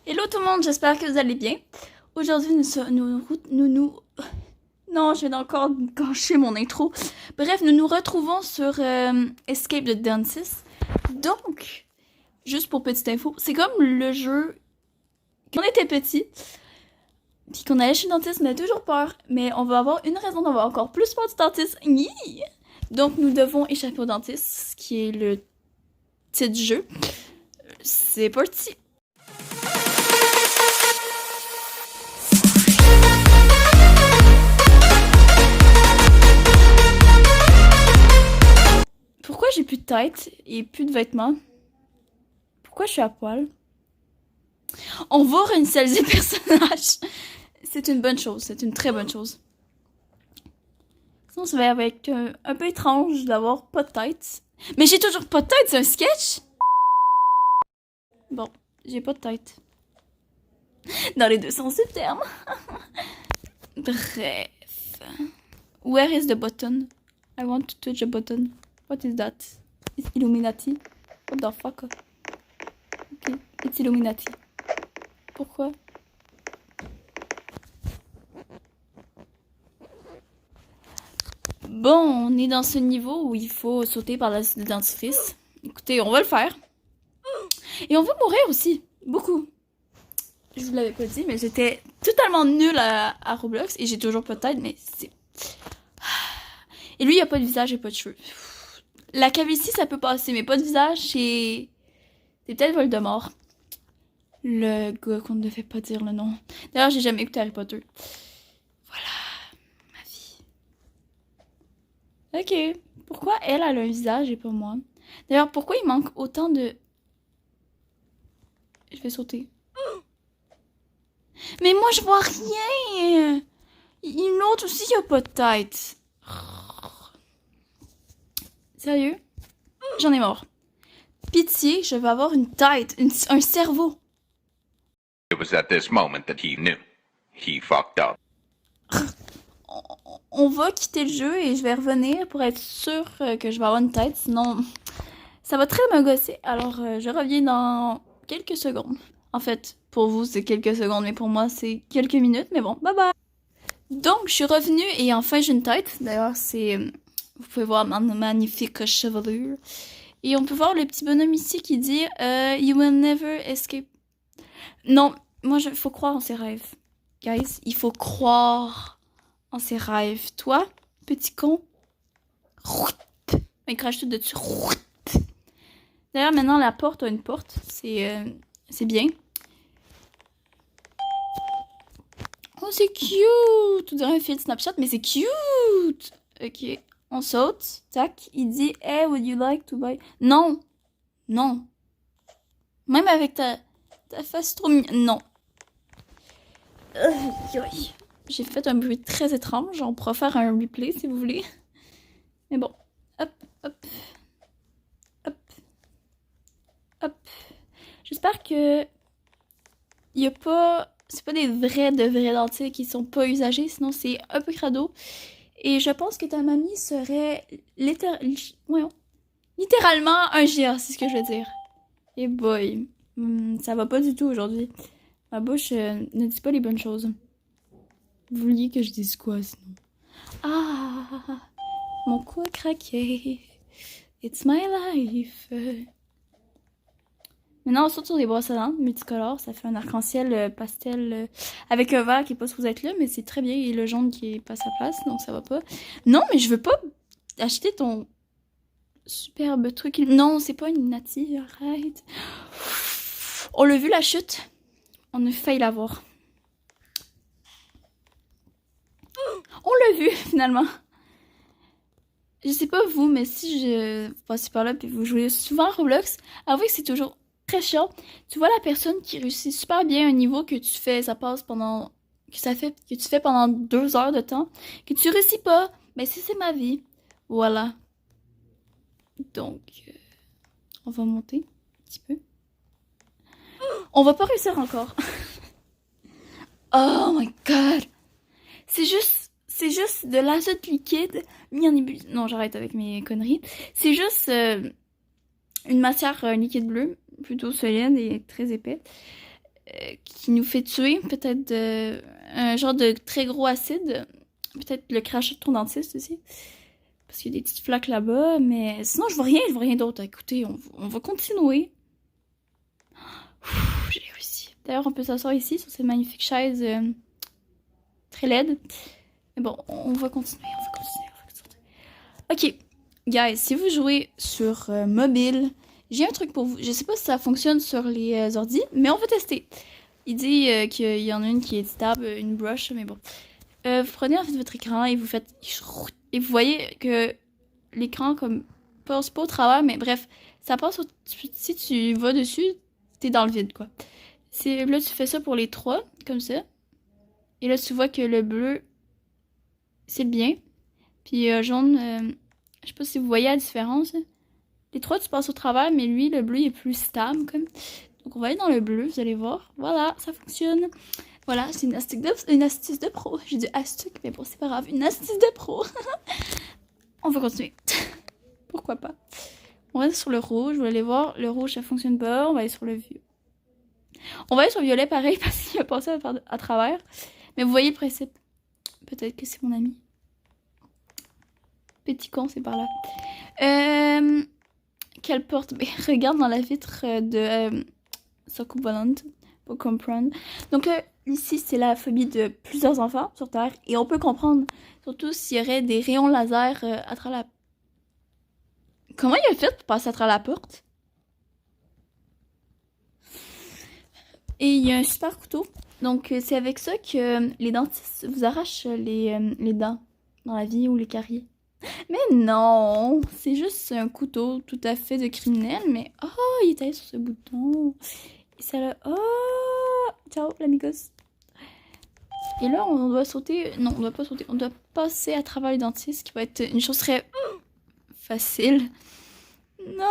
Hello tout le monde, j'espère que vous allez bien. Aujourd'hui, Non, je viens encore gâcher mon intro. Bref, nous nous retrouvons sur Escape the Dentist. Donc, juste pour petite info, c'est comme le jeu quand on était petit, puis qu'on allait chez le dentiste, on a toujours peur, mais on va avoir une raison d'avoir encore plus peur du dentiste. Nyi! Donc, nous devons échapper au dentiste, ce qui est le titre du jeu. C'est parti! Pourquoi j'ai plus de tête et plus de vêtements? Pourquoi je suis à poil? On va réinitialiser le personnage. C'est une bonne chose, c'est une très bonne chose. Sinon, ça va être un peu étrange d'avoir pas de tête. Mais j'ai toujours pas de tête, c'est un sketch? Bon, j'ai pas de tête. Dans les deux sens du terme. Bref. Where is the button? I want to touch the button. What is that? It's Illuminati? What the fuck? Ok, it's Illuminati. Pourquoi? Bon, on est dans ce niveau où il faut sauter par le dentifrice. Écoutez, on va le faire. Et on va mourir aussi. Beaucoup. Je vous l'avais pas dit, mais j'étais totalement nulle à Roblox. Et j'ai toujours pas de tête, mais c'est... Et lui, il a pas de visage et pas de cheveux. La calvitie, ça peut passer, mais pas de visage, c'est peut-être Voldemort. Le gars qu'on ne devait pas dire le nom. D'ailleurs, j'ai jamais écouté Harry Potter. Voilà, ma vie. Ok, pourquoi elle a un visage et pas moi? D'ailleurs, pourquoi il manque autant de... Je vais sauter. Mais moi, je vois rien. L'autre aussi, il a pas de tête. Sérieux? J'en ai marre. Pitié, je vais avoir une tête, un cerveau. It was at this moment that he knew. He fucked up. On va quitter le jeu et je vais revenir pour être sûre que je vais avoir une tête. Sinon, ça va très me gosser. Alors, je reviens dans quelques secondes. En fait, pour vous, c'est quelques secondes, mais pour moi, c'est quelques minutes. Mais bon, bye bye! Donc, je suis revenue et enfin, j'ai une tête. D'ailleurs, c'est... Vous pouvez voir ma magnifique chevelure. Et on peut voir le petit bonhomme ici qui dit You will never escape. Non, moi, il faut croire en ses rêves. Guys, il faut croire en ses rêves. Toi, petit con, il crache tout dessus. D'ailleurs, maintenant, la porte a une porte. C'est bien. Oh, c'est cute! On dirait un fil de Snapchat, mais c'est cute! Ok, on saute. Tac. Il dit, hey, would you like to buy... Non! Non! Même avec ta face trop mignonne. Non. J'ai fait un bruit très étrange. On pourra faire un replay si vous voulez. Mais bon. Hop, hop. Hop. Hop. J'espère que... Il n'y a pas... C'est pas des vrais dentilles qui sont pas usagés. Sinon, c'est un peu crado. Et je pense que ta mamie serait... littéralement un géant, c'est ce que je veux dire. Et boy. Ça va pas du tout aujourd'hui. Ma bouche ne dit pas les bonnes choses. Vous vouliez que je dise quoi sinon? Ah! Mon cou a craqué. It's my life. Maintenant, on saute sur des brosses à dents multicolores. Ça fait un arc-en-ciel pastel avec un vert qui est pas supposé être là, mais c'est très bien. Et le jaune qui est pas à sa place, donc ça va pas. Non, mais je veux pas acheter ton superbe truc. Non, c'est pas une native, arrête. On l'a vu la chute. On a failli la voir. On l'a vu finalement. Je sais pas vous, mais si je passe par là et vous jouez souvent à Roblox, avouez que c'est toujours très chiant. Tu vois la personne qui réussit super bien un niveau que tu fais, ça passe pendant... que tu fais pendant 2 heures de temps, que tu réussis pas. Mais si c'est ma vie. Voilà. Donc, on va monter un petit peu. On va pas réussir encore. Oh my god! C'est juste de l'azote liquide mis en ébullition. Non, j'arrête avec mes conneries. C'est juste une matière liquide bleue, plutôt solide et très épais. qui nous fait tuer, peut-être un genre de très gros acide, peut-être le crachat de ton dentiste aussi, parce qu'il y a des petites flaques là-bas, mais sinon je vois rien d'autre. Écoutez, on va continuer. J'ai réussi. D'ailleurs, on peut s'asseoir ici sur cette magnifique chaise très laide. Mais bon, on va continuer. Ok, guys, si vous jouez sur mobile, j'ai un truc pour vous. Je sais pas si ça fonctionne sur les ordi, mais on va tester. Il dit qu'il y en a une qui est éditable, une brush, mais bon. Vous prenez en fait votre écran et vous faites... Et vous voyez que l'écran comme passe pas au travers, mais bref, ça passe si tu vas dessus, t'es dans le vide, quoi. Là, tu fais ça pour les 3, comme ça. Et là, tu vois que le bleu, c'est le bien. Puis jaune, je sais pas si vous voyez la différence. Les 3, tu passes au travers, mais lui, le bleu, il est plus stable, comme. Donc, on va aller dans le bleu, vous allez voir. Voilà, ça fonctionne. Voilà, c'est une astuce de pro. J'ai dit astuce, mais bon, c'est pas grave. Une astuce de pro. On va continuer. Pourquoi pas. On va aller sur le rouge, vous allez voir. Le rouge, ça fonctionne pas. On va aller sur le vieux. On va aller sur le violet, pareil, parce qu'il a passé à travers. Mais vous voyez le principe. Peut-être que c'est mon ami. Petit con, c'est par là. Quelle porte? Mais regarde dans la vitre de Soccer Volante pour comprendre. Donc ici, c'est la phobie de plusieurs enfants sur Terre. Et on peut comprendre, surtout s'il y aurait des rayons laser à travers la... Comment il a fait pour passer à travers la porte? Et il y a un super couteau. Donc c'est avec ça que les dentistes vous arrachent les dents dans la vie ou les caries. Mais non, c'est juste un couteau tout à fait de criminel, mais oh, il est allé sur ce bouton. Et ça là, oh, ciao l'amigos. Et là, on doit sauter, non, on doit pas sauter, on doit passer à travers les dentistes, qui va être une chose très facile. Non,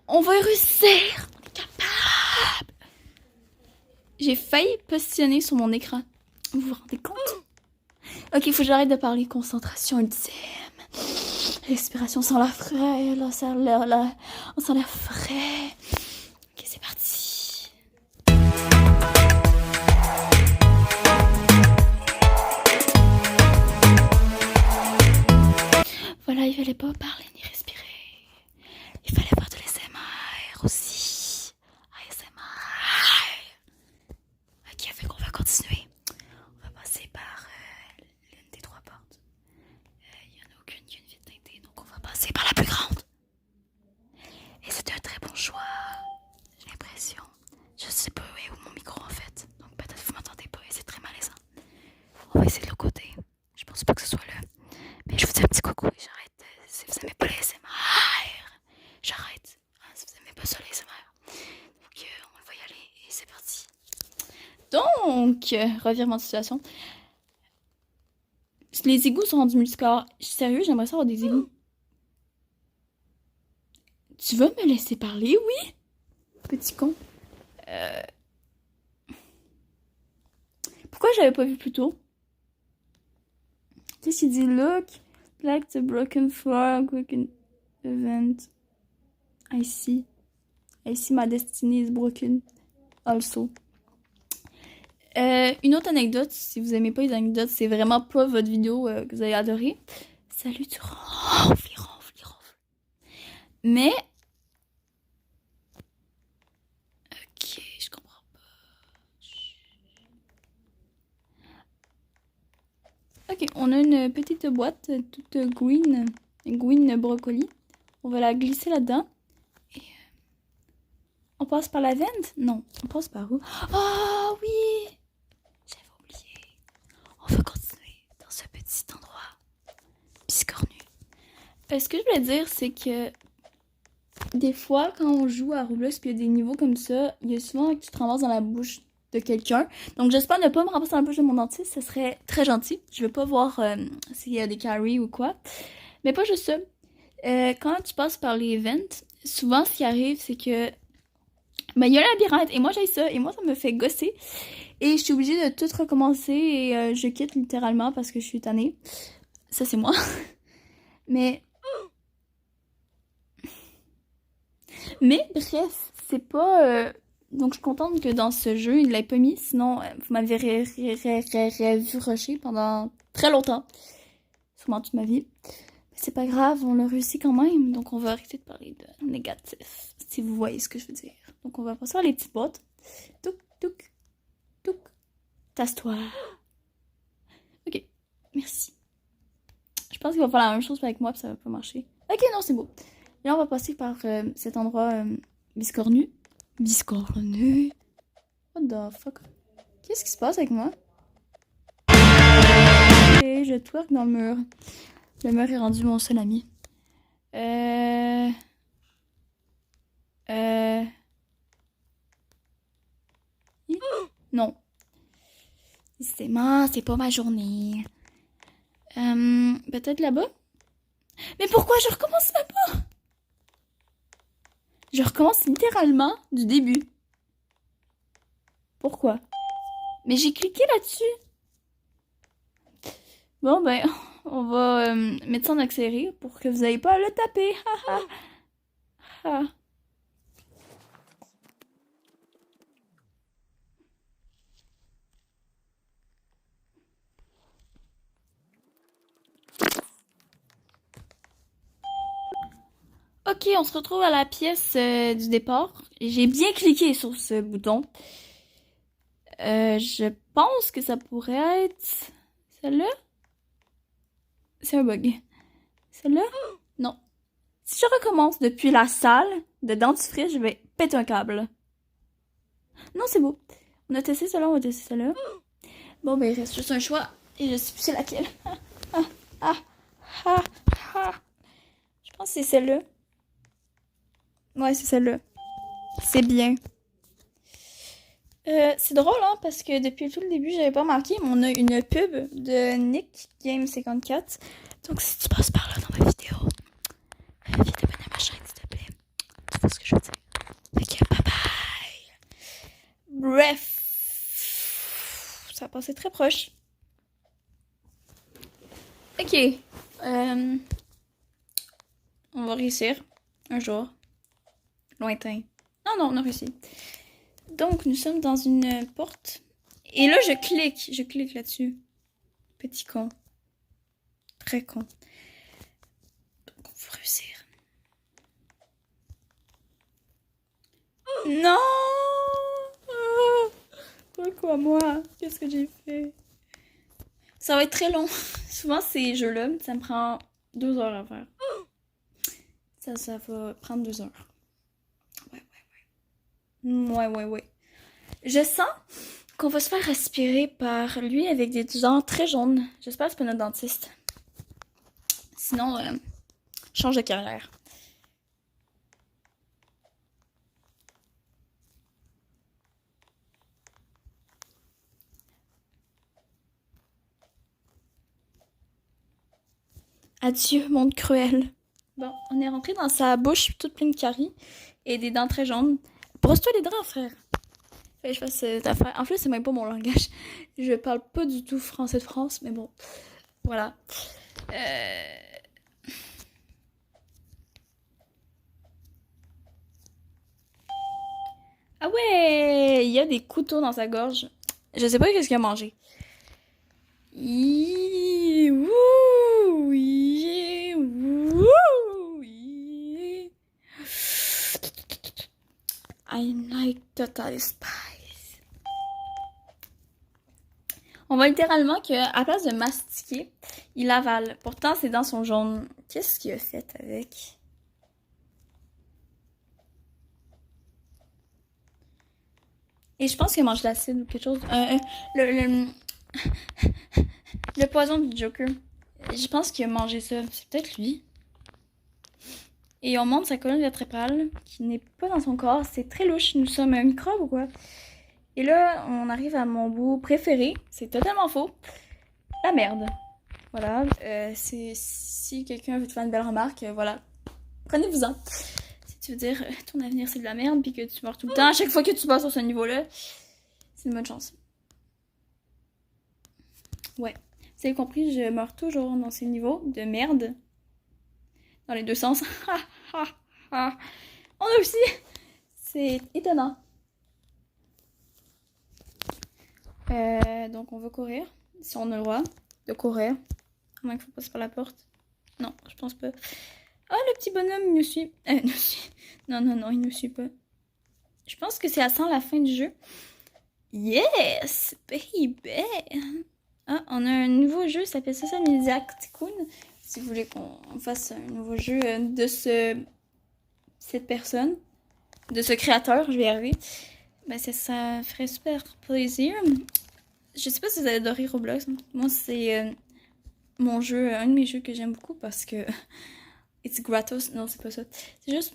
on va réussir, on est capable. J'ai failli positionner sur mon écran. Vous vous rendez compte? Ok, il faut que j'arrête de parler. Concentration ultime. Respiration sans l'air frais. Là, ça là, on sent l'air frais. Ok, c'est parti. Voilà, il fallait pas parler ni respirer. Il fallait faire de l'ASMR aussi. ASMR. Ok, fait qu'on va continuer. On va passer par l'une des 3 portes. Il n'y en a aucune qui a une vitre teintée, donc on va passer par la plus grande. Et c'est un très bon choix, j'ai l'impression. Je sais pas où est mon micro en fait, donc peut-être que vous m'entendez pas et c'est très malaisant. On va essayer de l'autre côté. Je pense pas que ce soit là. Mais je vous dis un petit coucou et j'arrête. Si vous aimez pas les ASMR, j'arrête. Si vous aimez pas ça les ASMR. Donc on va y aller et c'est parti. Donc, revirement de situation. Les égouts sont rendus multicolores. Sérieux, j'aimerais ça avoir des égouts. Tu vas me laisser parler, oui? Petit con. Pourquoi j'avais pas vu plus tôt? Tu sais, s'il dit look, like the broken floor, broken event. I see my destiny is broken. Also. Une autre anecdote, si vous aimez pas les anecdotes, c'est vraiment pas votre vidéo que vous allez adorer. Salut, tu ronfles. Mais... Ok, je comprends pas. Ok, on a une petite boîte toute green brocoli. On va la glisser là-dedans. Et on passe par la vente? Non, on passe par où? Oh oui! J'avais oublié. On va continuer dans ce petit endroit biscornu. Ce que je voulais dire, c'est que des fois, quand on joue à Roblox puis il y a des niveaux comme ça, il y a souvent que tu te ramasses dans la bouche de quelqu'un. Donc j'espère ne pas me ramasser dans la bouche de mon dentiste, ce serait très gentil. Je veux pas voir s'il y a des caries ou quoi. Mais pas juste ça. Quand tu passes par les vents, souvent ce qui arrive, c'est que il y a un labyrinthe et moi j'ai ça et moi ça me fait gosser. Et je suis obligée de tout recommencer et je quitte littéralement parce que je suis tannée. Ça c'est moi. Mais bref, c'est pas Donc, je suis contente que dans ce jeu, il l'ait pas mis. Sinon, vous m'avez vu rusher pendant très longtemps. Sûrement toute ma vie. Mais c'est pas grave, on l'a réussi quand même. Donc, on va arrêter de parler de négatif. Si vous voyez ce que je veux dire. Donc, on va passer à les petites boîtes. Touc, touc, touc. Tasse-toi. Ok, merci. Je pense qu'il va faire la même chose avec moi, puis ça va pas marcher. Ok, non, c'est beau. Là, on va passer par cet endroit biscornu. Biscornu. What the fuck? Qu'est-ce qui se passe avec moi? Et je twerk dans le mur. Le mur est rendu mon seul ami. Non. C'est pas ma journée. Peut-être là-bas? Mais pourquoi je recommence là-bas? Je recommence littéralement du début. Pourquoi? Mais j'ai cliqué là-dessus. Bon, ben, on va mettre ça en accéléré pour que vous n'ayez pas à le taper. Ha, ha. Ha. Ok, on se retrouve à la pièce du départ. J'ai bien cliqué sur ce bouton. Je pense que ça pourrait être celle-là. C'est un bug. Celle-là? Non. Si je recommence depuis la salle de dentifrice, je vais péter un câble. Non, c'est beau. On a testé celle-là, on va tester celle-là. Bon, ben, il reste juste un choix. Et je sais plus c'est laquelle. Je pense que c'est celle-là. Ouais, c'est celle-là. C'est bien. C'est drôle, hein, parce que depuis tout le début, j'avais pas remarqué, mais on a une pub de Nick Game 54. Donc, si tu passes par là dans ma vidéo, viens t'abonner à ma chaîne, s'il te plaît. Tu vois ce que je veux dire? Fait que, bye bye! Bref. Ça a passé très proche. Ok. On va réussir. Un jour. Lointain. Non, on a réussi. Donc, nous sommes dans une porte. Et là, je clique là-dessus. Petit con. Très con. Donc, on va réussir. Non! Pourquoi moi? Qu'est-ce que j'ai fait? Ça va être très long. Souvent, ces jeux-là, ça me prend 2 heures à faire. Ça va prendre 2 heures. Ouais. Je sens qu'on va se faire aspirer par lui avec des dents très jaunes. J'espère que c'est pas notre dentiste. Sinon, change de carrière. Adieu, monde cruel. Bon, on est rentré dans sa bouche toute pleine de caries et des dents très jaunes. Brosse-toi les dents, frère. Fallait que je fasse cette affaire. En plus, c'est même pas mon langage. Je parle pas du tout français de France, mais bon. Voilà. Ah ouais! Il y a des couteaux dans sa gorge. Je sais pas qu'est-ce qu'il a mangé. I like total spice. On voit littéralement qu'à place de mastiquer, il avale. Pourtant, ses dents sont jaunes. Qu'est-ce qu'il a fait avec? Et je pense qu'il mange de l'acide ou quelque chose. Le poison du Joker. Je pense qu'il a mangé ça. C'est peut-être lui. Et on monte sa colonne vertébrale qui n'est pas dans son corps. C'est très louche. Nous sommes un microbe ou quoi? Et là, on arrive à mon bout préféré. C'est totalement faux. La merde. Voilà. Si quelqu'un veut te faire une belle remarque, voilà. Prenez-vous-en. Si tu veux dire ton avenir c'est de la merde puis que tu meurs tout le temps, à chaque fois que tu passes sur ce niveau-là, c'est une bonne chance. Ouais. Vous avez compris, je meurs toujours dans ces niveaux de merde. Dans les deux sens. On a aussi. C'est étonnant. Donc on va courir. Si on a le droit de courir. À moins qu'il faut passer par la porte. Non, je pense pas. Ah, le petit bonhomme, il nous suit. Nous suit. Non, non, non, il nous suit pas. Je pense que c'est à ça la fin du jeu. Yes, baby! Ah, on a un nouveau jeu, ça s'appelle Sesame Tycoon. Si vous voulez qu'on fasse un nouveau jeu de cette personne, de ce créateur, je vais y arriver. Ben, ça ferait super plaisir. Je sais pas si vous avez adoré Roblox. Moi, c'est mon jeu, un de mes jeux que j'aime beaucoup parce que it's gratos. Non, c'est pas ça. C'est juste...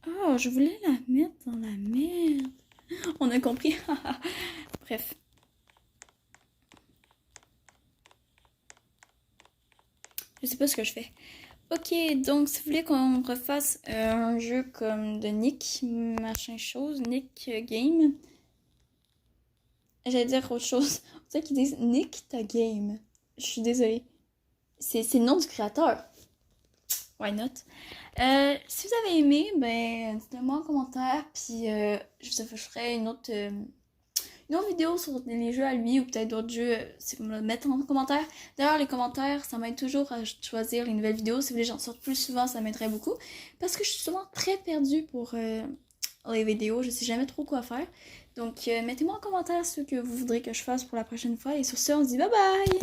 Oh, je voulais la mettre dans la merde. On a compris. Bref. Je sais pas ce que je fais. Ok, donc si vous voulez qu'on refasse un jeu comme de Nick, machin chose, Nick Game. J'allais dire autre chose. On dirait qu'ils disent Nick ta game. Je suis désolée. C'est le nom du créateur. Why not? Si vous avez aimé, ben dites-le moi en commentaire. Puis je vous ferai une autre vidéo sur les jeux à lui ou peut-être d'autres jeux. Si vous me le mettez en commentaire. D'ailleurs, les commentaires, ça m'aide toujours à choisir les nouvelles vidéos. Si vous voulez que j'en sorte plus souvent, ça m'aiderait beaucoup. Parce que je suis souvent très perdue pour les vidéos. Je sais jamais trop quoi faire. Donc, mettez-moi en commentaire ce que vous voudrez que je fasse pour la prochaine fois. Et sur ce, on se dit bye bye!